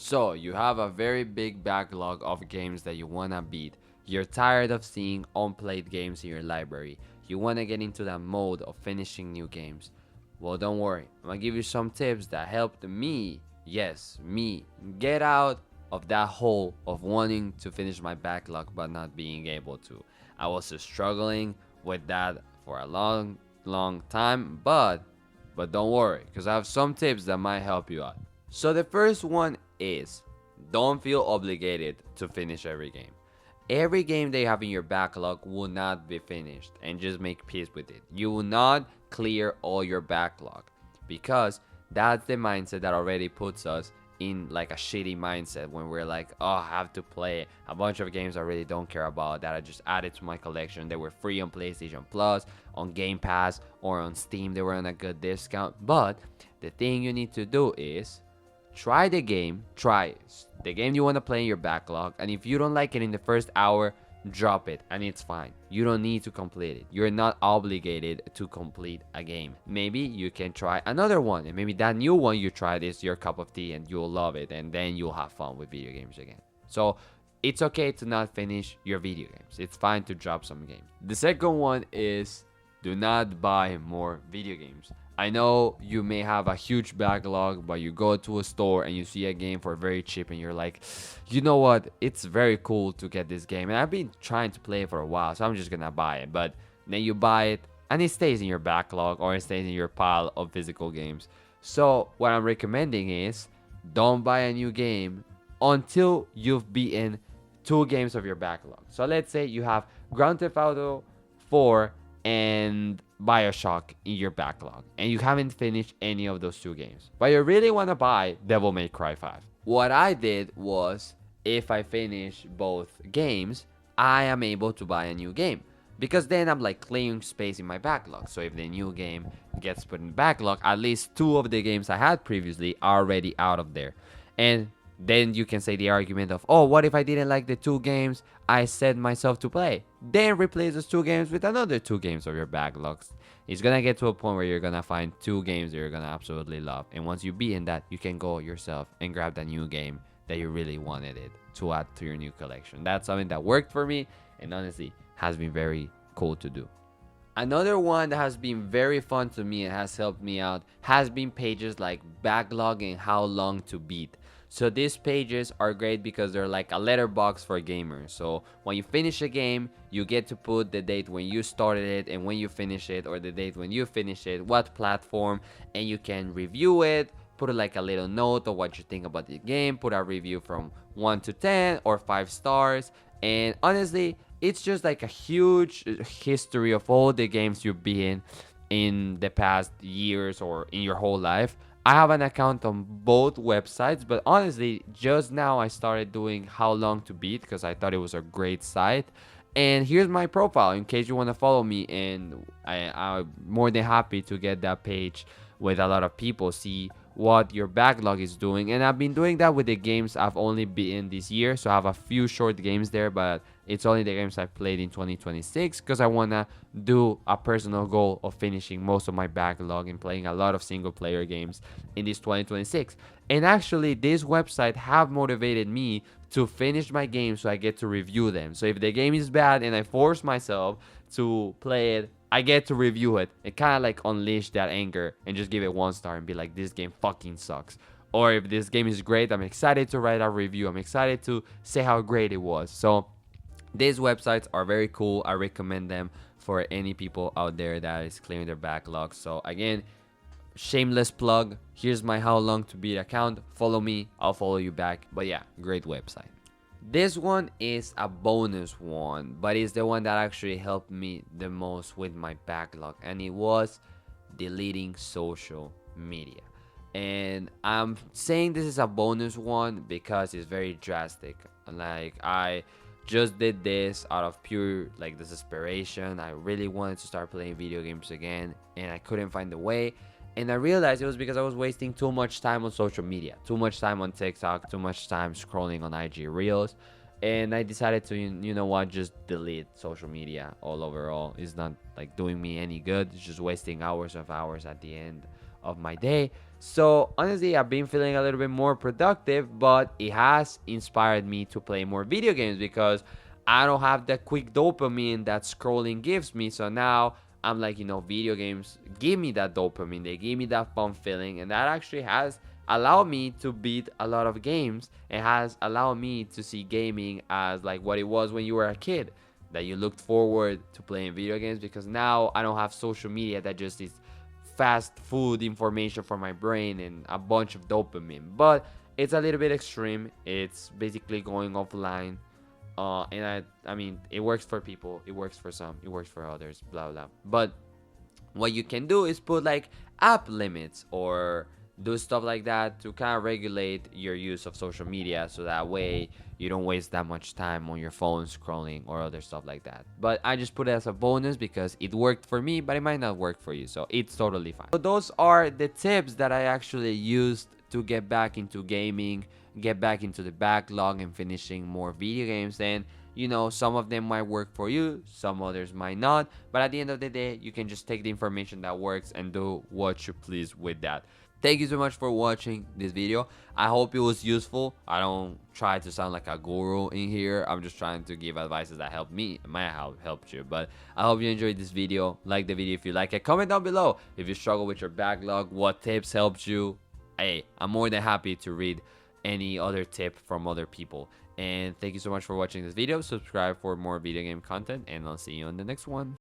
So, you have a very big backlog of games that you wanna beat. You're tired of seeing unplayed games in your library. You wanna get into that mode of finishing new games. Well, don't worry. I'm gonna give you some tips that helped me, yes, me, get out of that hole of wanting to finish my backlog but not being able to. I was struggling with that for a long time, but don't worry, because I have some tips that might help you out. So the first one is don't feel obligated to finish every game. Every game that you have in your backlog will not be finished, and just make peace with it. You will not clear all your backlog, because that's the mindset that already puts us in like a shitty mindset when we're like, oh, I have to play a bunch of games I really don't care about that I just added to my collection. They were free on PlayStation Plus, on Game Pass, or on Steam. They were on a good discount. But the thing you need to do is try the game you want to play in your backlog, and if you don't like it in the first hour, drop it, and it's fine. You don't need to complete it. You're not obligated to complete a game. Maybe you can try another one, and maybe that new one you tried is your cup of tea and you'll love it, and then you'll have fun with video games again. So it's okay to not finish your video games. It's fine to drop some games. The second one is do not buy more video games. I know you may have a huge backlog, but you go to a store and you see a game for very cheap and you're like, you know what? It's very cool to get this game. And I've been trying to play it for a while, so I'm just gonna buy it. But then you buy it and it stays in your backlog or it stays in your pile of physical games. So what I'm recommending is don't buy a new game until you've beaten 2 games of your backlog. So let's say you have Grand Theft Auto 4 and Bioshock in your backlog, and you haven't finished any of those 2 games, but you really want to buy Devil May Cry 5. What I did was, if I finish both games, I am able to buy a new game, because then I'm like clearing space in my backlog. So if the new game gets put in backlog, at least 2 of the games I had previously are already out of there. And then you can say the argument of, oh, what if I didn't like the 2 games I set myself to play? Then replace those 2 games with another 2 games of your backlogs. It's gonna get to a point where you're gonna find 2 games that you're gonna absolutely love. And once you be in that, you can go yourself and grab that new game that you really wanted it to add to your new collection. That's something that worked for me and honestly has been very cool to do. Another one that has been very fun to me and has helped me out has been pages like Backlog and How Long to Beat. So these pages are great because they're like a letterbox for gamers. So when you finish a game, you get to put the date when you started it and when you finish it, or the date when you finish it, what platform, and you can review it, put like a little note of what you think about the game, put a review from 1 to 10 or 5 stars. And honestly, it's just like a huge history of all the games you've been in the past years or in your whole life. I have an account on both websites, but honestly, just now I started doing How Long to Beat because I thought it was a great site. And here's my profile in case you want to follow me, and I'm more than happy to get that page with a lot of people, see what your backlog is doing. And I've been doing that with the games I've only beaten this year, so I have a few short games there, but it's only the games I've played in 2026 because I want to do a personal goal of finishing most of my backlog and playing a lot of single player games in this 2026. And actually, this website have motivated me to finish my game so I get to review them. So if the game is bad and I force myself to play it, I get to review it and kind of like unleash that anger and just give it 1 star and be like, this game fucking sucks. Or if this game is great, I'm excited to write a review. I'm excited to say how great it was. So these websites are very cool. I recommend them for any people out there that is clearing their backlog. So again, shameless plug. Here's my How Long to Beat account. Follow me. I'll follow you back. But yeah, great website. This one is a bonus one, but it's the one that actually helped me the most with my backlog, and it was deleting social media. And I'm saying this is a bonus one because it's very drastic. Like, I just did this out of pure like desperation. I really wanted to start playing video games again, and I couldn't find a way. And I realized it was because I was wasting too much time on social media, too much time on TikTok, too much time scrolling on IG Reels. And I decided to, you know what, just delete social media all overall. It's not like doing me any good. It's just wasting hours of hours at the end of my day. So honestly, I've been feeling a little bit more productive, but it has inspired me to play more video games because I don't have that quick dopamine that scrolling gives me. So now I'm like, video games give me that dopamine. They give me that fun feeling, and that actually has allowed me to beat a lot of games. It has allowed me to see gaming as like what it was when you were a kid, that you looked forward to playing video games, because now I don't have social media that just is fast food information for my brain and a bunch of dopamine. But it's a little bit extreme. It's basically going offline. And I mean, it works for people. It works for some. It works for others. Blah blah. But what you can do is put like app limits or do stuff like that to kind of regulate your use of social media, so that way you don't waste that much time on your phone scrolling or other stuff like that. But I just put it as a bonus because it worked for me, but it might not work for you, so it's totally fine. So those are the tips that I actually used to get back into gaming, get back into the backlog and finishing more video games. And some of them might work for you, some others might not, but at the end of the day, you can just take the information that works and do what you please with that. Thank you so much for watching this video. I hope it was useful. I don't try to sound like a guru in here. I'm just trying to give advices that help me. It might have helped you, but I hope you enjoyed this video. Like the video if you like it. Comment down below if you struggle with your backlog, what tips helped you. Hey, I'm more than happy to read any other tip from other people. And thank you so much for watching this video. Subscribe for more video game content, and I'll see you on the next one.